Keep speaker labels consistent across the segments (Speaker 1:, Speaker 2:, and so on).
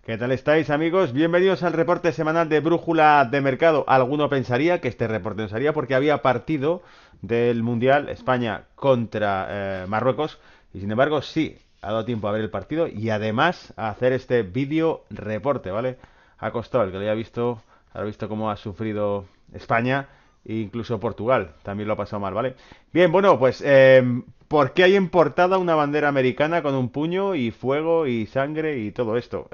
Speaker 1: ¿Qué tal estáis, amigos? Bienvenidos al reporte semanal de Brújula de Mercado. Alguno pensaría que este reporte no sería porque había partido del Mundial España contra Marruecos y sin embargo sí, ha dado tiempo a ver el partido y además a hacer este vídeo reporte, ¿vale? Ha costado, el que lo haya visto, habrá visto cómo ha sufrido España e incluso Portugal, también lo ha pasado mal, ¿vale? Bien, bueno, pues ¿por qué hay en portada una bandera americana con un puño y fuego y sangre y todo esto?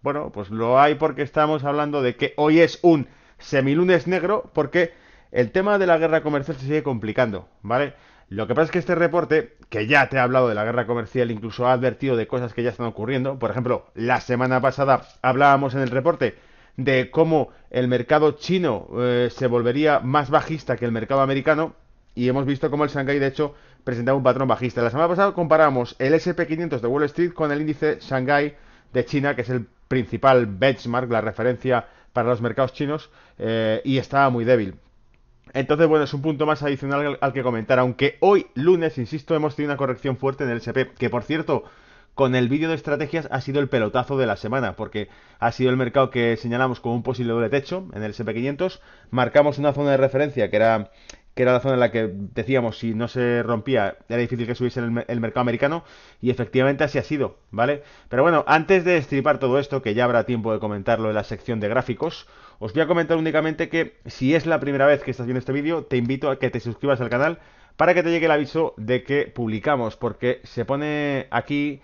Speaker 1: Bueno, pues lo hay porque estamos hablando de que hoy es un semilunes negro porque el tema de la guerra comercial se sigue complicando, ¿vale? Lo que pasa es que este reporte, que ya te ha hablado de la guerra comercial, incluso ha advertido de cosas que ya están ocurriendo. Por ejemplo, la semana pasada hablábamos en el reporte de cómo el mercado chino se volvería más bajista que el mercado americano y hemos visto cómo el Shanghai de hecho presentaba un patrón bajista. La semana pasada comparamos el SP 500 de Wall Street con el índice Shanghai de China, que es el principal benchmark, la referencia para los mercados chinos, y estaba muy débil. Entonces, bueno, es un punto más adicional al que comentar, aunque hoy, lunes, insisto, hemos tenido una corrección fuerte en el SP, que por cierto, con el vídeo de estrategias ha sido el pelotazo de la semana, porque ha sido el mercado que señalamos como un posible doble techo en el SP 500, marcamos una zona de referencia que era la zona en la que decíamos si no se rompía era difícil que subiese el mercado americano y efectivamente así ha sido, ¿vale? Pero bueno, antes de destripar todo esto, que ya habrá tiempo de comentarlo en la sección de gráficos, os voy a comentar únicamente que si es la primera vez que estás viendo este vídeo, te invito a que te suscribas al canal para que te llegue el aviso de que publicamos, porque se pone aquí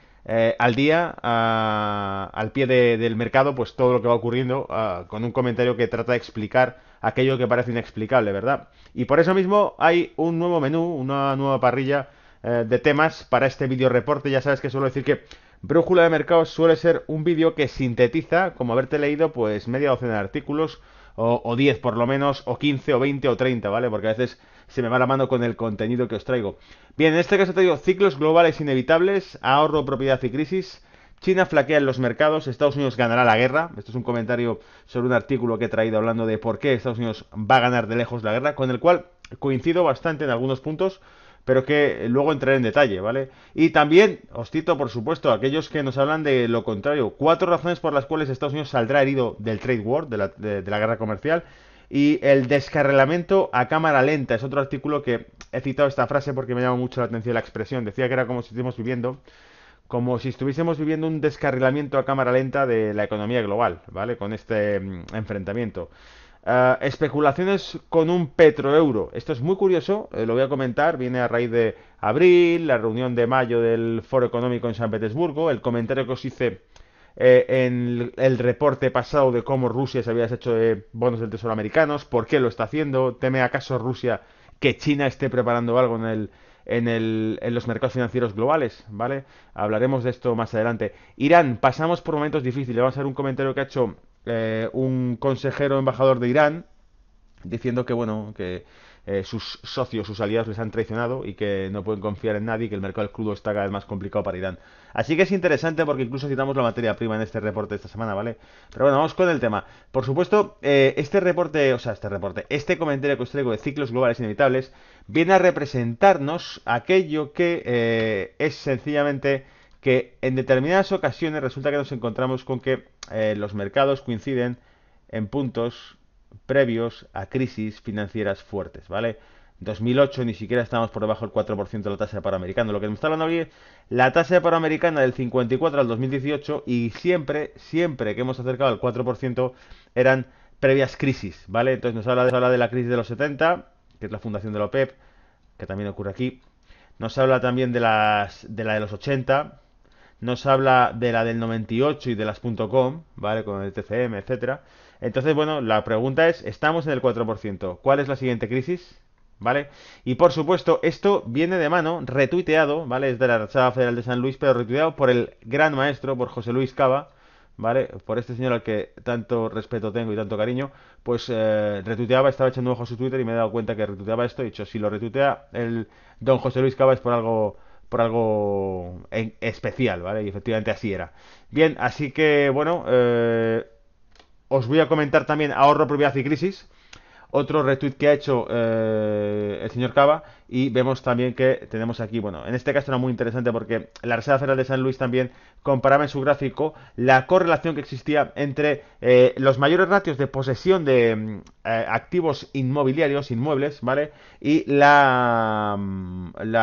Speaker 1: al día, al pie del mercado, pues todo lo que va ocurriendo, con un comentario que trata de explicar aquello que parece inexplicable, ¿verdad? Y por eso mismo hay un nuevo menú, una nueva parrilla de temas para este vídeo reporte. Ya sabes que suelo decir que Brújula de Mercados suele ser un vídeo que sintetiza, como haberte leído, pues media docena de artículos, o 10 por lo menos, o 15, o 20, o 30, ¿vale? Porque a veces se me va la mano con el contenido que os traigo. Bien, en este caso te digo ciclos globales inevitables, ahorro, propiedad y crisis. China flaquea en los mercados, Estados Unidos ganará la guerra. Esto es un comentario sobre un artículo que he traído hablando de por qué Estados Unidos va a ganar de lejos la guerra, con el cual coincido bastante en algunos puntos, pero que luego entraré en detalle, ¿vale? Y también os cito, por supuesto, a aquellos que nos hablan de lo contrario. 4 razones por las cuales Estados Unidos saldrá herido del trade war, de la guerra comercial. Y el descarrilamiento a cámara lenta es otro artículo que he citado esta frase porque me llama mucho la atención la expresión. Decía que era como si estuviésemos viviendo un descarrilamiento a cámara lenta de la economía global, ¿vale? Con este enfrentamiento. Especulaciones con un petroeuro. Esto es muy curioso, lo voy a comentar. Viene a raíz de abril, la reunión de mayo del Foro Económico en San Petersburgo, el comentario que os hice en el reporte pasado de cómo Rusia se había hecho de bonos del tesoro americanos, por qué lo está haciendo, teme acaso Rusia que China esté preparando algo en los mercados financieros globales, ¿vale? Hablaremos de esto más adelante. Irán, pasamos por momentos difíciles. Vamos a ver un comentario que ha hecho un consejero embajador de Irán, diciendo que bueno, que sus socios, sus aliados les han traicionado y que no pueden confiar en nadie y que el mercado del crudo está cada vez más complicado para Irán. Así que es interesante porque incluso citamos la materia prima en este reporte de esta semana, ¿vale? Pero bueno, vamos con el tema. Por supuesto, este comentario que os traigo de ciclos globales inevitables viene a representarnos aquello que es sencillamente que en determinadas ocasiones resulta que nos encontramos con que los mercados coinciden en puntos previos a crisis financieras fuertes, ¿vale? 2008 ni siquiera estábamos por debajo del 4% de la tasa de paro americano. Lo que me está hablando hoy es la tasa de paro americana del 54 al 2018 y siempre que hemos acercado al 4% eran previas crisis, ¿vale? Entonces nos habla de la crisis de los 70, que es la fundación de la OPEP, que también ocurre aquí. Nos habla también de la de los 80, nos habla de la del 98 y de las .com, ¿vale? Con el TCM, etcétera. Entonces, bueno, la pregunta es, estamos en el 4%. ¿Cuál es la siguiente crisis? ¿Vale? Y por supuesto, esto viene de mano, retuiteado, ¿vale? Es de la Reserva Federal de San Luis, pero retuiteado por el gran maestro, por José Luis Cava, ¿vale? Por este señor al que tanto respeto tengo y tanto cariño, pues retuiteaba, estaba echando un ojo a su Twitter y me he dado cuenta que retuiteaba esto. He dicho, si lo retuitea el don José Luis Cava es por algo especial, ¿vale? Y efectivamente así era. Bien, así que, bueno, os voy a comentar también ahorro, propiedad y crisis. otro retweet que ha hecho el señor Cava, y vemos también que tenemos aquí, bueno, en este caso era muy interesante porque la Reserva Federal de San Luis también comparaba en su gráfico la correlación que existía entre los mayores ratios de posesión de activos inmobiliarios, inmuebles, ¿vale? Y la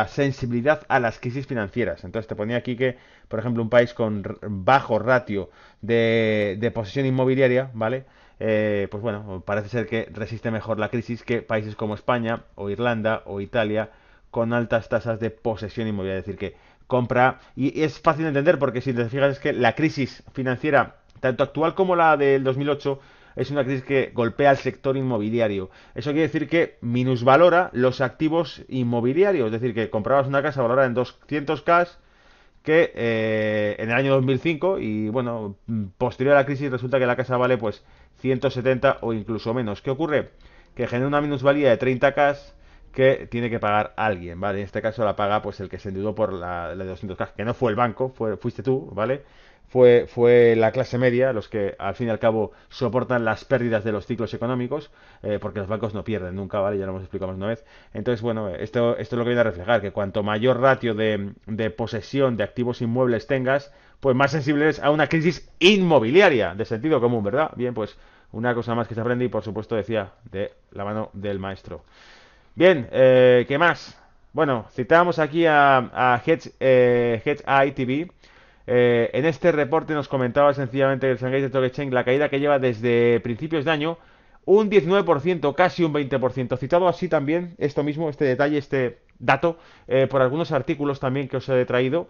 Speaker 1: sensibilidad a las crisis financieras. Entonces te ponía aquí que, por ejemplo, un país con bajo ratio de posesión inmobiliaria, ¿vale? Pues bueno, parece ser que resiste mejor la crisis que países como España o Irlanda o Italia con altas tasas de posesión inmobiliaria. Es decir, que compra, y es fácil de entender porque si te fijas es que la crisis financiera, tanto actual como la del 2008, es una crisis que golpea al sector inmobiliario. Eso quiere decir que minusvalora los activos inmobiliarios, es decir, que comprabas una casa valorada en 200K que en el año 2005 y bueno, posterior a la crisis resulta que la casa vale pues 170 o incluso menos. ¿Qué ocurre? Que genera una minusvalía de 30K que tiene que pagar alguien, ¿vale? En este caso la paga pues el que se endeudó por la de 200K, que no fue el banco, fuiste tú, ¿vale? Fue la clase media los que al fin y al cabo soportan las pérdidas de los ciclos económicos, porque los bancos no pierden nunca, ¿vale? Ya lo hemos explicado más una vez. Entonces, bueno, esto es lo que viene a reflejar, que cuanto mayor ratio de posesión de activos inmuebles tengas, pues más sensible eres a una crisis inmobiliaria, de sentido común, ¿verdad? Bien, pues una cosa más que se aprende y por supuesto decía de la mano del maestro. Bien, ¿qué más? Bueno, citábamos aquí a Hedge Eye TV. En este reporte nos comentaba sencillamente el Shanghai Stock Exchange la caída que lleva desde principios de año, un 19%, casi un 20%. Citado así también, esto mismo, este detalle, este dato, por algunos artículos también que os he traído,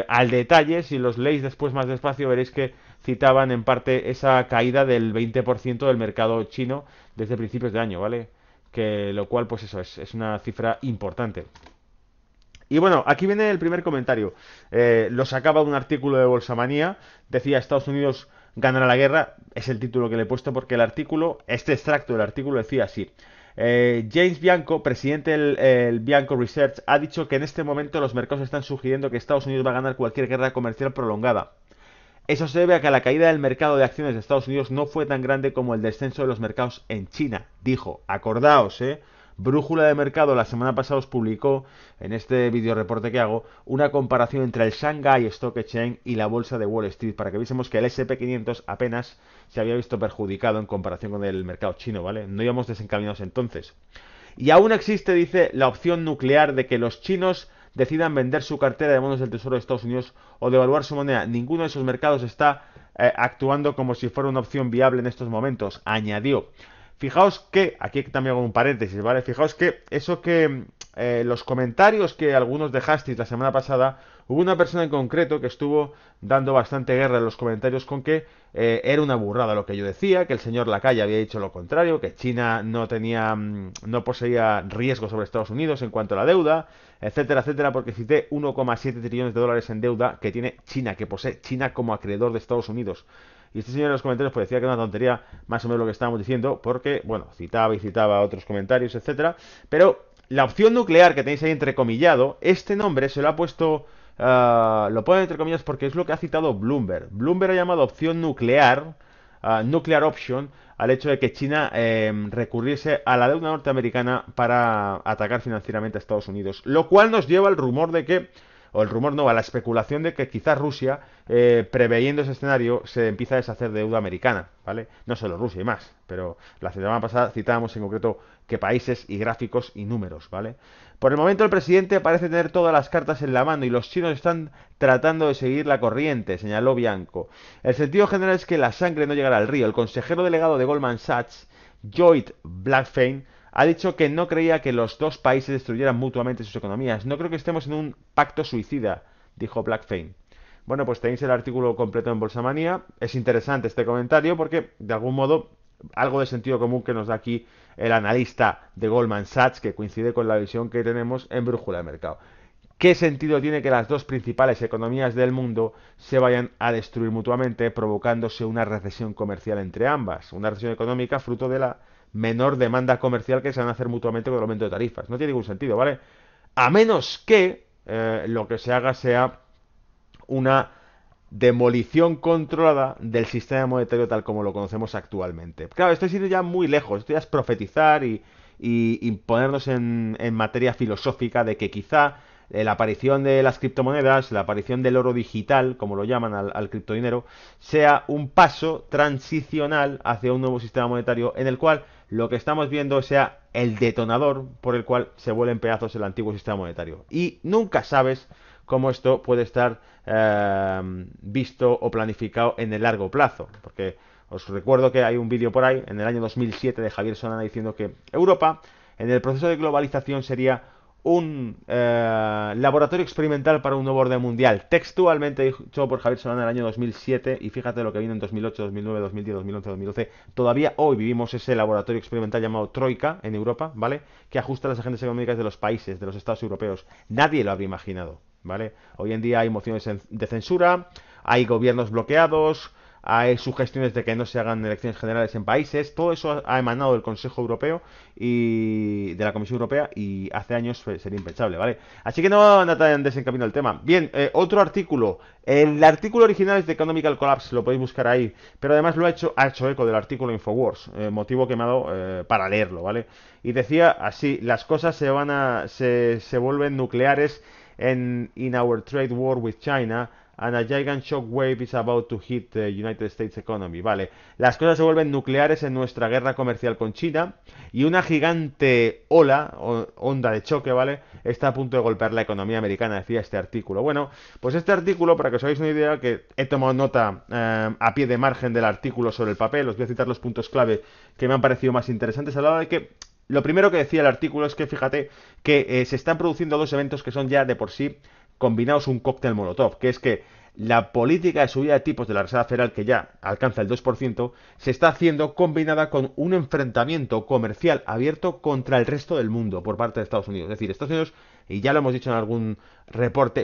Speaker 1: al detalle, si los leéis después más despacio, veréis que citaban en parte esa caída del 20% del mercado chino desde principios de año, ¿vale? Que lo cual, pues eso, es una cifra importante. Y bueno, aquí viene el primer comentario. Lo sacaba de un artículo de Bolsamanía. Decía Estados Unidos ganará la guerra. Es el título que le he puesto porque el artículo, este extracto del artículo decía así. James Bianco, presidente del Bianco Research, ha dicho que en este momento los mercados están sugiriendo que Estados Unidos va a ganar cualquier guerra comercial prolongada. Eso se debe a que la caída del mercado de acciones de Estados Unidos no fue tan grande como el descenso de los mercados en China, dijo. Acordaos, Brújula de Mercado la semana pasada os publicó, en este video reporte que hago, una comparación entre el Shanghai Stock Exchange y la bolsa de Wall Street, para que viésemos que el S&P 500 apenas se había visto perjudicado en comparación con el mercado chino, ¿vale? No íbamos desencaminados entonces. Y aún existe, dice, la opción nuclear de que los chinos decidan vender su cartera de bonos del Tesoro de Estados Unidos o devaluar su moneda. Ninguno de esos mercados está actuando como si fuera una opción viable en estos momentos, añadió. Fijaos que, aquí también hago un paréntesis, ¿vale? Fijaos que eso que los comentarios que algunos dejasteis la semana pasada, hubo una persona en concreto que estuvo dando bastante guerra en los comentarios con que era una burrada lo que yo decía, que el señor Lacalle había dicho lo contrario, que China no tenía, no poseía riesgo sobre Estados Unidos en cuanto a la deuda, etcétera, etcétera, porque cité 1,7 trillones de dólares en deuda que tiene China, que posee China como acreedor de Estados Unidos. Y este señor en los comentarios pues decía que era una tontería más o menos lo que estábamos diciendo, porque, bueno, citaba y citaba otros comentarios, etcétera. Pero la opción nuclear que tenéis ahí entrecomillado, este nombre se lo ha puesto, lo ponen entre comillas porque es lo que ha citado Bloomberg. Bloomberg ha llamado opción nuclear, nuclear option, al hecho de que China recurriese a la deuda norteamericana para atacar financieramente a Estados Unidos. Lo cual nos lleva al rumor de que o el rumor no, a la especulación de que quizás Rusia, preveyendo ese escenario, se empieza a deshacer de deuda americana, ¿vale? No solo Rusia y más, pero la semana pasada citábamos en concreto qué países y gráficos y números, ¿vale? Por el momento el presidente parece tener todas las cartas en la mano y los chinos están tratando de seguir la corriente, señaló Bianco. El sentido general es que la sangre no llegará al río. El consejero delegado de Goldman Sachs, Lloyd Blackfein, ha dicho que no creía que los dos países destruyeran mutuamente sus economías. No creo que estemos en un pacto suicida, dijo Blackfein. Bueno, pues tenéis el artículo completo en Bolsamanía. Es interesante este comentario porque, de algún modo, algo de sentido común que nos da aquí el analista de Goldman Sachs, que coincide con la visión que tenemos en Brújula de Mercado. ¿Qué sentido tiene que las dos principales economías del mundo se vayan a destruir mutuamente, provocándose una recesión comercial entre ambas? Una recesión económica fruto de la menor demanda comercial que se van a hacer mutuamente con el aumento de tarifas. No tiene ningún sentido, ¿vale? A menos que lo que se haga sea una demolición controlada del sistema monetario tal como lo conocemos actualmente. Claro, esto es ir ya muy lejos, esto ya es profetizar y ponernos en materia filosófica de que quizá la aparición de las criptomonedas, la aparición del oro digital, como lo llaman al criptodinero, sea un paso transicional hacia un nuevo sistema monetario en el cual lo que estamos viendo sea el detonador por el cual se vuelve en pedazos el antiguo sistema monetario. Y nunca sabes cómo esto puede estar visto o planificado en el largo plazo. Porque os recuerdo que hay un vídeo por ahí, en el año 2007, de Javier Solana diciendo que Europa, en el proceso de globalización, sería un laboratorio experimental para un nuevo orden mundial, textualmente dicho por Javier Solana en el año 2007, y fíjate lo que vino en 2008, 2009, 2010, 2011, 2012. Todavía hoy vivimos ese laboratorio experimental llamado Troika en Europa, ¿vale? Que ajusta las agendas económicas de los países, de los estados europeos. Nadie lo habría imaginado, ¿vale? Hoy en día hay mociones de censura, hay gobiernos bloqueados, hay sugestiones de que no se hagan elecciones generales en países. Todo eso ha emanado del Consejo Europeo y de la Comisión Europea, y hace años sería impensable, ¿vale? Así que no anda tan desencaminado el tema. Bien, otro artículo. El artículo original es de Economical Collapse, lo podéis buscar ahí, pero además ha hecho eco del artículo Infowars, motivo que me ha dado para leerlo, ¿vale? Y decía así: las cosas se vuelven nucleares in our trade war with China, and a giant shockwave is about to hit the United States economy. Vale, las cosas se vuelven nucleares en nuestra guerra comercial con China, y una gigante onda de choque, ¿vale?, está a punto de golpear la economía americana, decía este artículo. Bueno, pues este artículo, para que os hagáis una idea, que he tomado nota a pie de margen del artículo sobre el papel, os voy a citar los puntos clave que me han parecido más interesantes. Hablaba de que lo primero que decía el artículo es que, fíjate, que se están produciendo dos eventos que son ya de por sí combinados un cóctel molotov, que es que la política de subida de tipos de la Reserva Federal, que ya alcanza el 2%, se está haciendo combinada con un enfrentamiento comercial abierto contra el resto del mundo por parte de Estados Unidos. Es decir, Estados Unidos, y ya lo hemos dicho en algún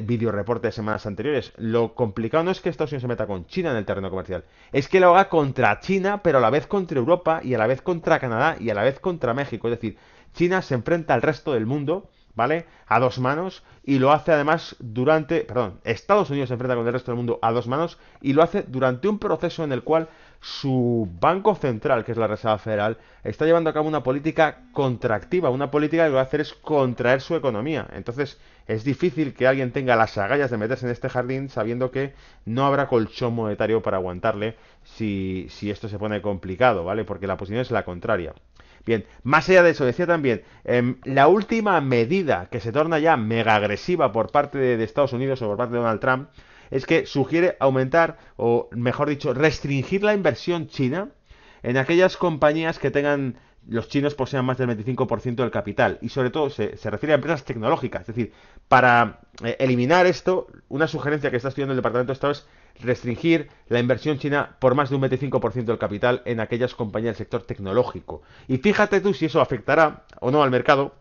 Speaker 1: video reporte de semanas anteriores, lo complicado no es que Estados Unidos se meta con China en el terreno comercial, es que lo haga contra China, pero a la vez contra Europa, y a la vez contra Canadá, y a la vez contra México. Es decir, China se enfrenta al resto del mundo, ¿vale?, a dos manos, y lo hace además Estados Unidos se enfrenta con el resto del mundo a dos manos, y lo hace durante un proceso en el cual su Banco Central, que es la Reserva Federal, está llevando a cabo una política contractiva, una política que lo que va a hacer es contraer su economía. Entonces, es difícil que alguien tenga las agallas de meterse en este jardín sabiendo que no habrá colchón monetario para aguantarle si esto se pone complicado, ¿vale? Porque la posición es la contraria. Bien, más allá de eso, decía también, la última medida que se torna ya mega agresiva por parte de Estados Unidos o por parte de Donald Trump es que sugiere aumentar, o mejor dicho, restringir la inversión china en aquellas compañías que tengan, los chinos posean más del 25% del capital, y sobre todo se refiere a empresas tecnológicas. Es decir, para eliminar esto, una sugerencia que está estudiando el Departamento de Estado es restringir la inversión china por más de un 25% del capital en aquellas compañías del sector tecnológico. Y fíjate tú si eso afectará o no al mercado,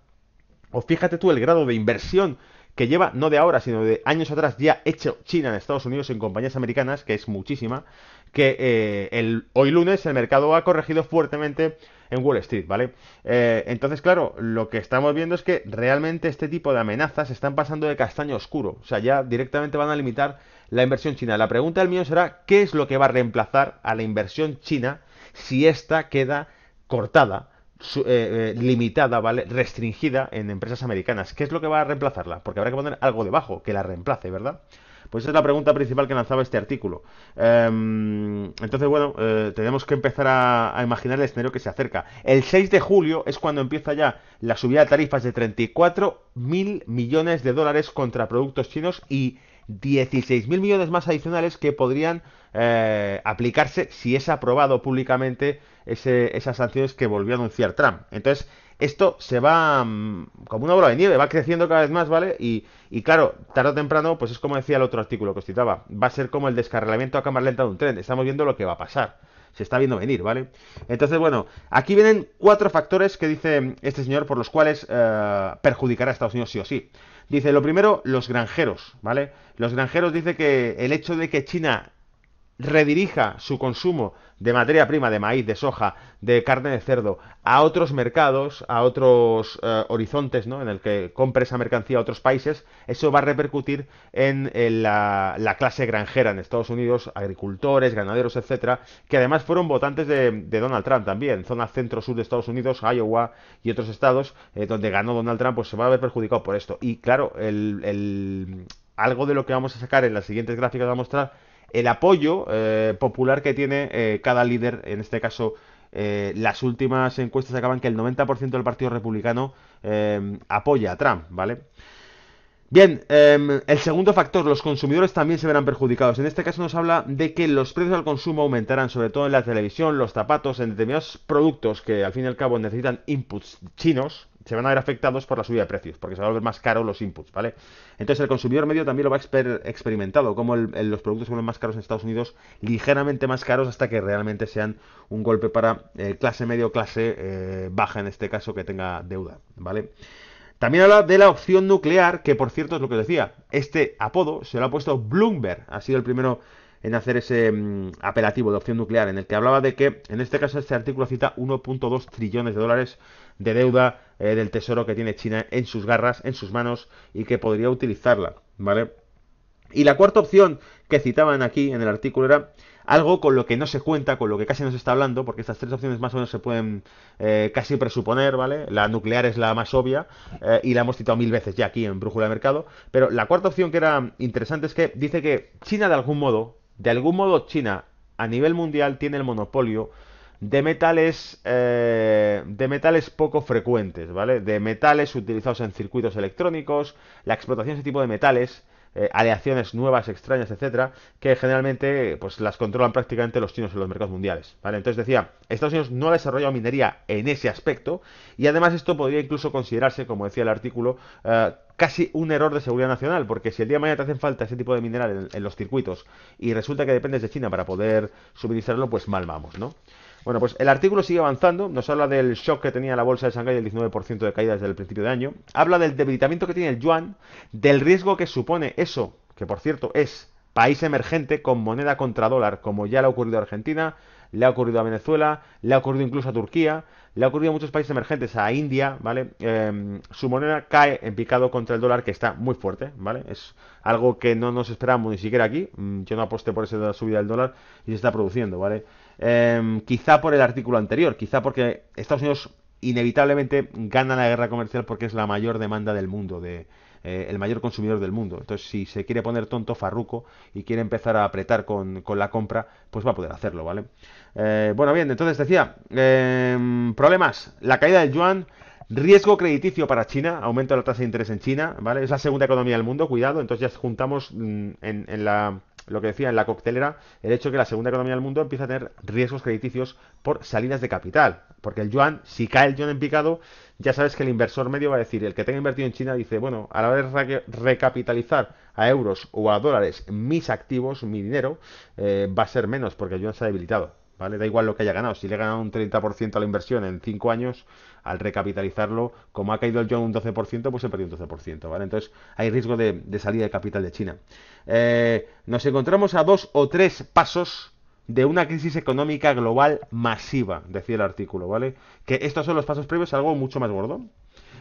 Speaker 1: o fíjate tú el grado de inversión que lleva, no de ahora, sino de años atrás, ya hecho China en Estados Unidos en compañías americanas, que es muchísima, que hoy lunes el mercado ha corregido fuertemente en Wall Street, ¿vale? Entonces, claro, lo que estamos viendo es que realmente este tipo de amenazas están pasando de castaño oscuro. O sea, ya directamente van a limitar la inversión china. La pregunta del mío será: ¿qué es lo que va a reemplazar a la inversión china si esta queda cortada, limitada, ¿vale?, restringida en empresas americanas? ¿Qué es lo que va a reemplazarla? Porque habrá que poner algo debajo que la reemplace, ¿verdad? Pues esa es la pregunta principal que lanzaba este artículo. Entonces, bueno, tenemos que empezar a imaginar el escenario que se acerca. El 6 de julio es cuando empieza ya la subida de tarifas de 34.000 millones de dólares contra productos chinos, y 16.000 millones más adicionales que podrían aplicarse si es aprobado públicamente esas sanciones que volvió a anunciar Trump. Entonces, esto se va como una bola de nieve, va creciendo cada vez más, ¿vale? Y claro, tarde o temprano, pues es como decía el otro artículo que os citaba, va a ser como el descarrilamiento a cámara lenta de un tren. Estamos viendo lo que va a pasar. Se está viendo venir, ¿vale? Entonces, bueno, aquí vienen 4 factores que dice este señor por los cuales perjudicará a Estados Unidos sí o sí. Dice, lo primero, los granjeros, ¿vale? Los granjeros, dice que el hecho de que China redirija su consumo de materia prima, de maíz, de soja, de carne de cerdo, a otros mercados, a otros horizontes, ¿no? En el que compre esa mercancía a otros países, eso va a repercutir en la clase granjera en Estados Unidos, agricultores, ganaderos, etcétera, que además fueron votantes de Donald Trump también, zona centro-sur de Estados Unidos, Iowa y otros estados, donde ganó Donald Trump, pues se va a ver perjudicado por esto. Y claro, algo de lo que vamos a sacar en las siguientes gráficas va a mostrar el apoyo popular que tiene cada líder, en este caso las últimas encuestas acaban que el 90% del Partido Republicano apoya a Trump, ¿vale? Bien, el segundo factor, los consumidores también se verán perjudicados. En este caso nos habla de que los precios al consumo aumentarán, sobre todo en la televisión, los zapatos, en determinados productos que al fin y al cabo necesitan inputs chinos, se van a ver afectados por la subida de precios, porque se van a volver más caros los inputs, ¿vale? Entonces el consumidor medio también lo va a experimentado, como los productos se vuelven más caros en Estados Unidos, ligeramente más caros hasta que realmente sean un golpe para clase medio, clase baja en este caso, que tenga deuda, ¿vale? También habla de la opción nuclear, que por cierto es lo que decía. Este apodo se lo ha puesto Bloomberg. Ha sido el primero en hacer ese apelativo de opción nuclear, en el que hablaba de que, en este caso, este artículo cita 1.2 trillones de dólares de deuda del tesoro que tiene China en sus garras, en sus manos, y que podría utilizarla, ¿vale? Y la cuarta opción que citaban aquí en el artículo era algo con lo que no se cuenta, con lo que casi no se está hablando, porque estas tres opciones más o menos se pueden casi presuponer, ¿vale? La nuclear es la más obvia y la hemos citado 1000 veces ya aquí en Brújula de Mercado, pero la cuarta opción que era interesante es que dice que China de algún modo China a nivel mundial tiene el monopolio de metales poco frecuentes, ¿vale? De metales utilizados en circuitos electrónicos, la explotación de ese tipo de metales, aleaciones nuevas, extrañas, etcétera, que generalmente pues las controlan prácticamente los chinos en los mercados mundiales, ¿vale? Entonces decía, Estados Unidos no ha desarrollado minería en ese aspecto y además esto podría incluso considerarse, como decía el artículo, casi un error de seguridad nacional, porque si el día de mañana te hacen falta ese tipo de mineral en los circuitos y resulta que dependes de China para poder suministrarlo, pues mal vamos, ¿no? Bueno, pues el artículo sigue avanzando, nos habla del shock que tenía la bolsa de Shanghái, del 19% de caída desde el principio de año, habla del debilitamiento que tiene el yuan, del riesgo que supone eso, que por cierto es país emergente con moneda contra dólar, como ya le ha ocurrido a Argentina, le ha ocurrido a Venezuela, le ha ocurrido incluso a Turquía, le ha ocurrido a muchos países emergentes, a India, ¿vale? Su moneda cae en picado contra el dólar, que está muy fuerte, ¿vale? Es algo que no nos esperamos ni siquiera aquí. Yo no aposté por esa subida del dólar y se está produciendo, ¿vale? Quizá por el artículo anterior, quizá porque Estados Unidos inevitablemente gana la guerra comercial porque es la mayor demanda del mundo, el mayor consumidor del mundo. Entonces, si se quiere poner tonto, farruco, y quiere empezar a apretar con la compra, pues va a poder hacerlo, ¿vale? Bueno, bien, entonces decía, problemas, la caída del yuan, riesgo crediticio para China, aumento de la tasa de interés en China, ¿vale? Es la segunda economía del mundo, cuidado, entonces ya juntamos lo que decía en la coctelera, el hecho de que la segunda economía del mundo empieza a tener riesgos crediticios por salidas de capital, porque el yuan, si cae el yuan en picado, ya sabes que el inversor medio va a decir, el que tenga invertido en China dice, bueno, a la hora de recapitalizar a euros o a dólares mis activos, mi dinero, va a ser menos porque el yuan se ha debilitado. ¿Vale? Da igual lo que haya ganado. Si le he ganado un 30% a la inversión en 5 años, al recapitalizarlo, como ha caído el yuan un 12%, pues he perdido un 12%. ¿Vale? Entonces hay riesgo de salida de capital de China. Nos encontramos a 2 o 3 pasos de una crisis económica global masiva, decía el artículo, ¿vale? Que estos son los pasos previos a algo mucho más gordo.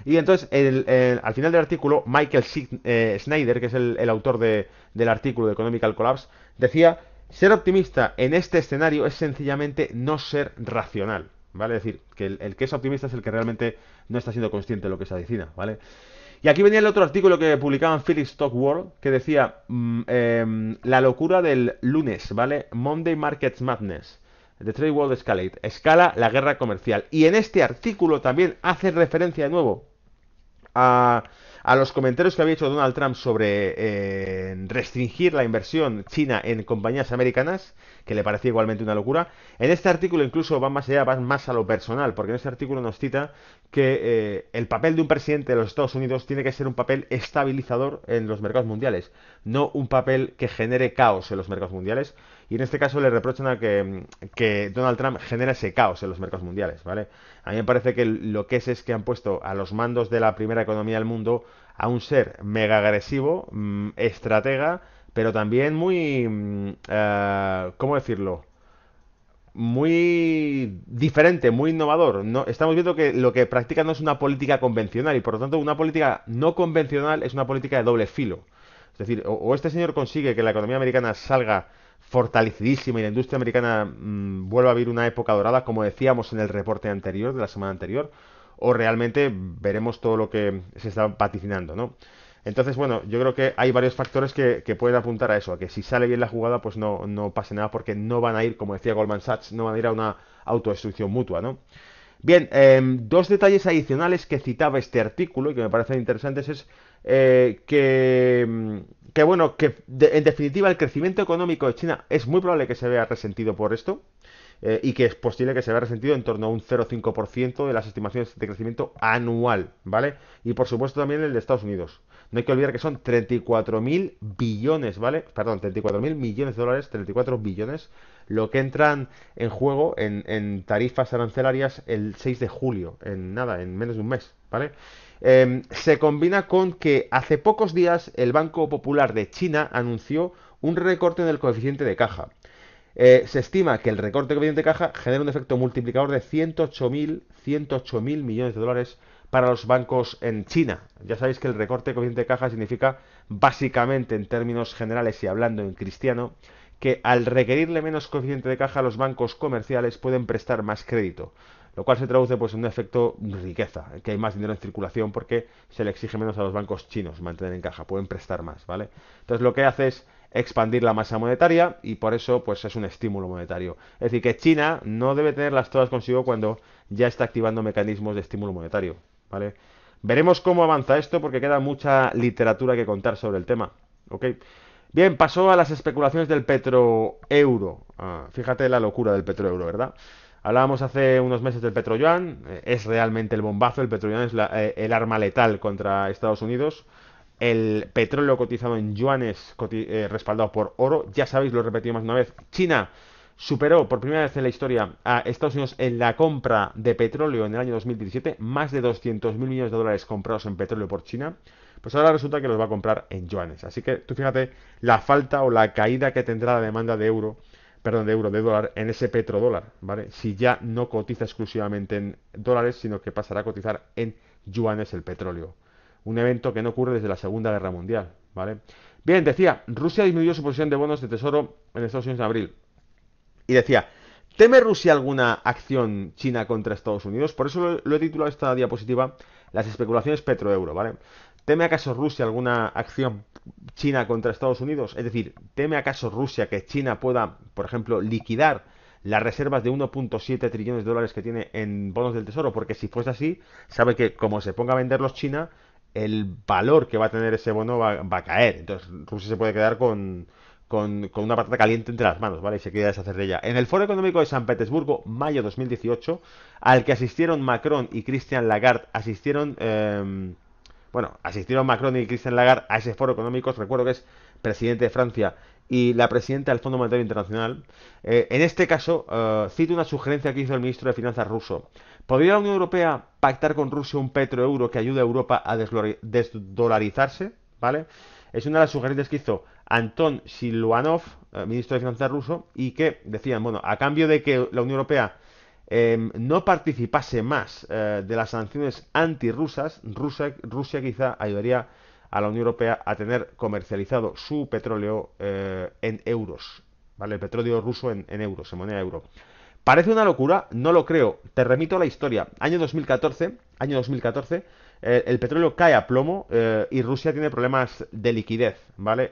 Speaker 1: Y entonces, al final del artículo, Michael Snyder, que es el autor del artículo de Economical Collapse, decía, ser optimista en este escenario es sencillamente no ser racional, ¿vale? Es decir, que el que es optimista es el que realmente no está siendo consciente de lo que se avecina, ¿vale? Y aquí venía el otro artículo que publicaban Philip Stock World, que decía la locura del lunes, ¿vale? Monday Markets Madness. The Trade World Escalate. Escala la guerra comercial. Y en este artículo también hace referencia de nuevo a los comentarios que había hecho Donald Trump sobre restringir la inversión china en compañías americanas, que le parecía igualmente una locura. En este artículo incluso va más allá, va más a lo personal, porque en este artículo nos cita que el papel de un presidente de los Estados Unidos tiene que ser un papel estabilizador en los mercados mundiales, no un papel que genere caos en los mercados mundiales. Y en este caso le reprochan a que Donald Trump genera ese caos en los mercados mundiales, ¿vale? A mí me parece que lo que es que han puesto a los mandos de la primera economía del mundo a un ser mega agresivo, estratega, pero también muy, ¿cómo decirlo? Muy diferente, muy innovador. No, estamos viendo que lo que practica no es una política convencional y por lo tanto una política no convencional es una política de doble filo. Es decir, o este señor consigue que la economía americana salga fortalecidísima y la industria americana vuelva a vivir una época dorada, como decíamos en el reporte anterior, de la semana anterior, o realmente veremos todo lo que se está vaticinando, ¿no? Entonces, bueno, yo creo que hay varios factores que pueden apuntar a eso, a que si sale bien la jugada, pues no pase nada, porque no van a ir, como decía Goldman Sachs, no van a ir a una autodestrucción mutua, ¿no? Bien, dos detalles adicionales que citaba este artículo y que me parecen interesantes es bueno, en definitiva el crecimiento económico de China es muy probable que se vea resentido por esto, y que es posible que se vea resentido en torno a un 0,5% de las estimaciones de crecimiento anual, ¿vale? Y por supuesto también el de Estados Unidos. No hay que olvidar que son 34.000 billones, ¿vale? Perdón, 34.000 millones de dólares, 34 billones, lo que entran en juego en tarifas arancelarias el 6 de julio, en nada, en menos de un mes, ¿vale? Se combina con que hace pocos días el Banco Popular de China anunció un recorte en el coeficiente de caja. Se estima que el recorte de coeficiente de caja genera un efecto multiplicador de 108.000 millones de dólares para los bancos en China. Ya sabéis que el recorte de coeficiente de caja significa, básicamente, en términos generales y hablando en cristiano, que al requerirle menos coeficiente de caja, los bancos comerciales pueden prestar más crédito, lo cual se traduce pues en un efecto riqueza, que hay más dinero en circulación porque se le exige menos a los bancos chinos mantener en caja, pueden prestar más, ¿vale? Entonces lo que hace es expandir la masa monetaria y por eso pues es un estímulo monetario. Es decir, que China no debe tenerlas todas consigo cuando ya está activando mecanismos de estímulo monetario, ¿vale? Veremos cómo avanza esto porque queda mucha literatura que contar sobre el tema, ¿ok? Bien, pasó a las especulaciones del petroeuro. Fíjate la locura del petroeuro, ¿verdad? Hablábamos hace unos meses del petroyuan, es realmente el bombazo, el petroyuan es el arma letal contra Estados Unidos. El petróleo cotizado en yuanes, respaldado por oro. Ya sabéis, lo he repetido más una vez. China superó por primera vez en la historia a Estados Unidos en la compra de petróleo en el año 2017. Más de 200.000 millones de dólares comprados en petróleo por China. Pues ahora resulta que los va a comprar en yuanes. Así que tú fíjate la falta o la caída que tendrá la demanda de euro, perdón, de dólar en ese petrodólar, ¿vale? Si ya no cotiza exclusivamente en dólares, sino que pasará a cotizar en yuanes el petróleo. Un evento que no ocurre desde la Segunda Guerra Mundial, ¿vale? Bien, decía, Rusia disminuyó su posición de bonos de tesoro en Estados Unidos en abril. Y decía, ¿teme Rusia alguna acción china contra Estados Unidos? Por eso lo he titulado esta diapositiva, las especulaciones petroeuro, ¿vale? ¿Teme acaso Rusia alguna acción China contra Estados Unidos? Es decir, ¿teme acaso Rusia que China pueda, por ejemplo, liquidar las reservas de 1,7 trillones de dólares que tiene en bonos del tesoro? Porque si fuese así, sabe que como se ponga a venderlos China, el valor que va a tener ese bono va a caer. Entonces Rusia se puede quedar con una patata caliente entre las manos, ¿vale? Y se quiere deshacer de ella. En el Foro Económico de San Petersburgo, mayo 2018, al que asistieron Macron y Christian Lagarde, asistieron Macron y Christian Lagarde a ese foro económico. Recuerdo que es presidente de Francia y la presidenta del Fondo Monetario Internacional. En este caso, cito una sugerencia que hizo el ministro de Finanzas ruso. ¿Podría la Unión Europea pactar con Rusia un petroeuro que ayude a Europa a desdolarizarse? ¿Vale? Es una de las sugerencias que hizo Anton Siluanov, ministro de Finanzas ruso, y que decían, bueno, a cambio de que la Unión Europea no participase más de las sanciones antirrusas, Rusia quizá ayudaría a la Unión Europea a tener comercializado su petróleo en euros, ¿vale? El petróleo ruso en euros, en moneda euro. Parece una locura, no lo creo. Te remito a la historia. Año 2014, el petróleo cae a plomo y Rusia tiene problemas de liquidez, ¿vale?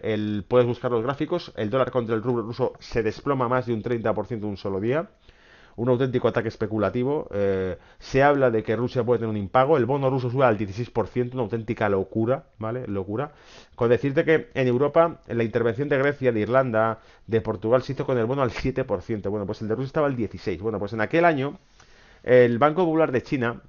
Speaker 1: Puedes buscar los gráficos, el dólar contra el rublo ruso se desploma más de un 30% en un solo día, un auténtico ataque especulativo. Se habla de que Rusia puede tener un impago. El bono ruso sube al 16%, una auténtica locura, ¿vale? Locura. Con decirte que en Europa, en la intervención de Grecia, de Irlanda, de Portugal, se hizo con el bono al 7%. Bueno, pues el de Rusia estaba al 16%. Bueno, pues en aquel año, el Banco Popular de China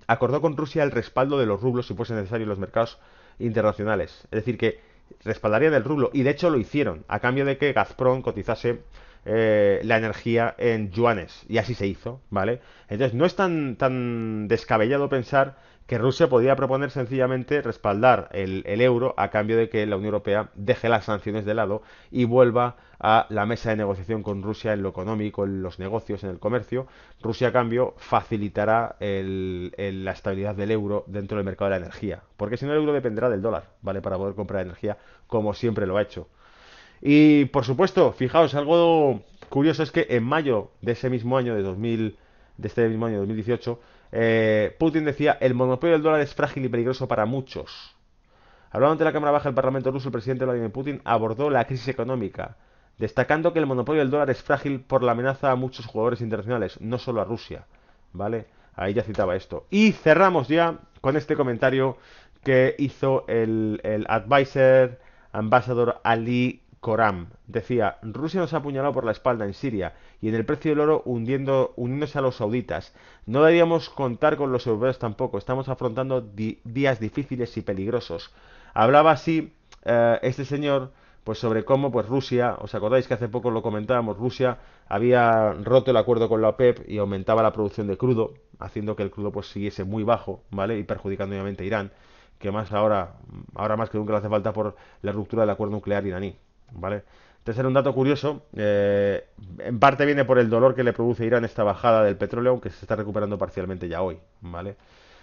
Speaker 1: acordó con Rusia el respaldo de los rublos si fuese necesario en los mercados internacionales. Es decir, que respaldarían el rublo. Y de hecho lo hicieron, a cambio de que Gazprom cotizase la energía en yuanes. Y así se hizo, ¿vale? Entonces no es tan descabellado pensar que Rusia podía proponer sencillamente respaldar el euro a cambio de que la Unión Europea deje las sanciones de lado y vuelva a la mesa de negociación con Rusia en lo económico, en los negocios, en el comercio. Rusia, a cambio, facilitará la estabilidad del euro dentro del mercado de la energía, porque si no el euro dependerá del dólar, ¿vale? Para poder comprar energía como siempre lo ha hecho. Y por supuesto, fijaos, algo curioso es que en mayo de ese mismo año, de este mismo año 2018, Putin decía: el monopolio del dólar es frágil y peligroso para muchos. Hablando ante la Cámara Baja del Parlamento ruso, el presidente Vladimir Putin abordó la crisis económica, destacando que el monopolio del dólar es frágil por la amenaza a muchos jugadores internacionales, no solo a Rusia. ¿Vale? Ahí ya citaba esto. Y cerramos ya con este comentario que hizo el advisor Ambassador Ali Koram. Decía: Rusia nos ha apuñalado por la espalda en Siria y en el precio del oro uniéndose a los sauditas. No deberíamos contar con los europeos tampoco. Estamos afrontando días difíciles y peligrosos. Hablaba así este señor pues sobre cómo pues Rusia, os acordáis que hace poco lo comentábamos, Rusia había roto el acuerdo con la OPEP y aumentaba la producción de crudo, haciendo que el crudo pues siguiese muy bajo, ¿vale? Y perjudicando obviamente a Irán, que más ahora más que nunca le hace falta por la ruptura del acuerdo nuclear iraní, ¿vale? Entonces era un dato curioso, en parte viene por el dolor que le produce a Irán esta bajada del petróleo, aunque se está recuperando parcialmente ya hoy, ¿vale?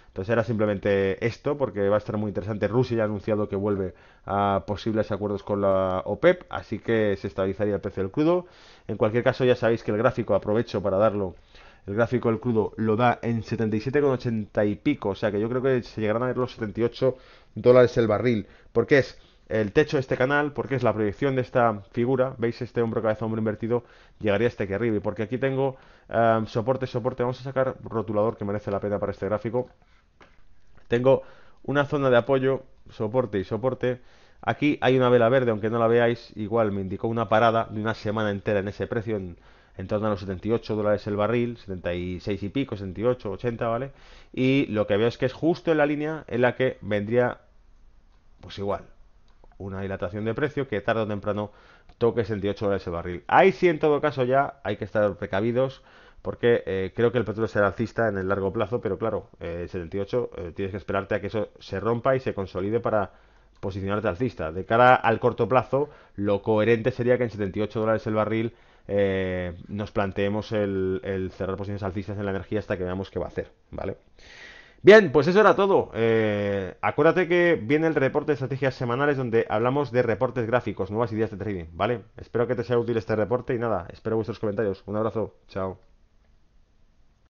Speaker 1: Entonces era simplemente esto, porque va a estar muy interesante. Rusia ya ha anunciado que vuelve a posibles acuerdos con la OPEP, así que se estabilizaría el precio del crudo. En cualquier caso, ya sabéis que el gráfico, aprovecho para darlo, el gráfico del crudo lo da en 77,80 y pico, o sea que yo creo que se llegarán a ver los 78 dólares el barril, porque es el techo de este canal, porque es la proyección de esta figura, veis este hombro cabeza hombro invertido, llegaría hasta aquí arriba, y porque aquí tengo soporte, vamos a sacar rotulador que merece la pena para este gráfico. Tengo una zona de apoyo, soporte y soporte. Aquí hay una vela verde, aunque no la veáis, igual me indicó una parada de una semana entera en ese precio, en torno a los 78 dólares el barril, 76 y pico, 78, 80, ¿vale? Y lo que veo es que es justo en la línea en la que vendría, pues igual, una dilatación de precio que tarde o temprano toque 78 dólares el barril. Ahí sí, en todo caso, ya hay que estar precavidos porque creo que el petróleo será alcista en el largo plazo, pero claro, 78 tienes que esperarte a que eso se rompa y se consolide para posicionarte alcista. De cara al corto plazo, lo coherente sería que en 78 dólares el barril nos planteemos el cerrar posiciones alcistas en la energía hasta que veamos qué va a hacer, ¿vale? Bien, pues eso era todo. Acuérdate que viene el reporte de estrategias semanales donde hablamos de reportes gráficos, nuevas ideas de trading, ¿vale? Espero que te sea útil este reporte y nada, espero vuestros comentarios. Un abrazo, chao.